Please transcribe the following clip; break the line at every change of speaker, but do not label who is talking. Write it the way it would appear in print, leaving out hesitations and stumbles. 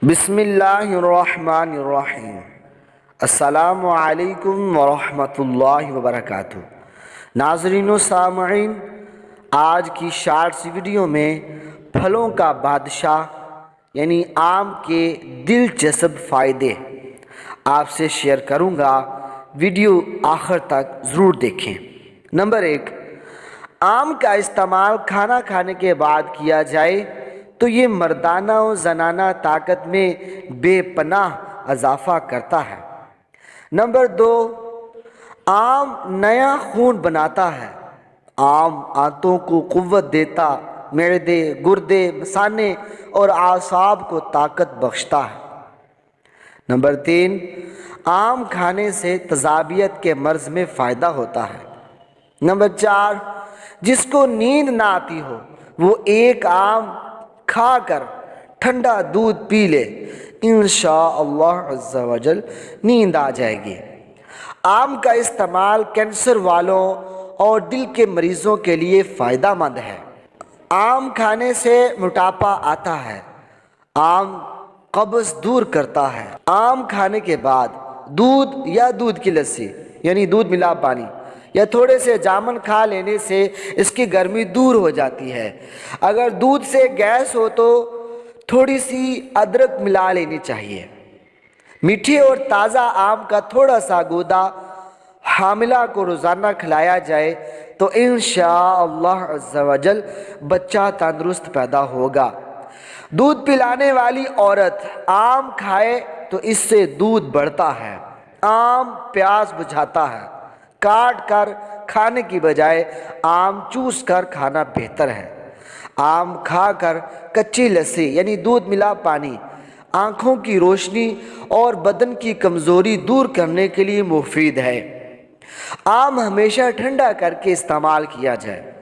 بسم اللہ الرحمن الرحیم۔ السلام علیکم ورحمۃ اللہ وبرکاتہ۔ ناظرین و سامعین، آج کی شارٹس ویڈیو میں پھلوں کا بادشاہ یعنی آم کے دلچسپ فائدے آپ سے شیئر کروں گا۔ ویڈیو آخر تک ضرور دیکھیں۔ نمبر 1، آم کا استعمال کھانا کھانے کے بعد کیا جائے تو یہ مردانہ و زنانہ طاقت میں بے پناہ اضافہ کرتا ہے۔ نمبر 2، آم نیا خون بناتا ہے۔ آم آنتوں کو قوت دیتا، معدے، گردے، مثانے اور اعصاب کو طاقت بخشتا ہے۔ نمبر 3، آم کھانے سے تذابیت کے مرض میں فائدہ ہوتا ہے۔ نمبر 4، جس کو نیند نہ آتی ہو وہ ایک آم کھا کر ٹھنڈا دودھ پی لے، انشاءاللہ عز و جل نیند آ جائے گی۔ آم کا استعمال کینسر والوں اور دل کے مریضوں کے لیے فائدہ مند ہے۔ آم کھانے سے موٹاپا آتا ہے۔ آم قبض دور کرتا ہے۔ آم کھانے کے بعد دودھ یا دودھ کی لسی یعنی دودھ ملا پانی یا تھوڑے سے جامن کھا لینے سے اس کی گرمی دور ہو جاتی ہے۔ اگر دودھ سے گیس ہو تو تھوڑی سی ادرک ملا لینی چاہیے۔ میٹھے اور تازہ آم کا تھوڑا سا گودا حاملہ کو روزانہ کھلایا جائے تو انشاءاللہ عز و جل بچہ تندرست پیدا ہوگا۔ دودھ پلانے والی عورت آم کھائے تو اس سے دودھ بڑھتا ہے۔ آم پیاس بجھاتا ہے۔ کاٹ کر کھانے کی بجائے آم چوس کر کھانا بہتر ہے۔ آم کھا کر کچی لسی یعنی دودھ ملا پانی آنکھوں کی روشنی اور بدن کی کمزوری دور کرنے کے لیے مفید ہے۔ آم ہمیشہ ٹھنڈا کر کے استعمال کیا جائے۔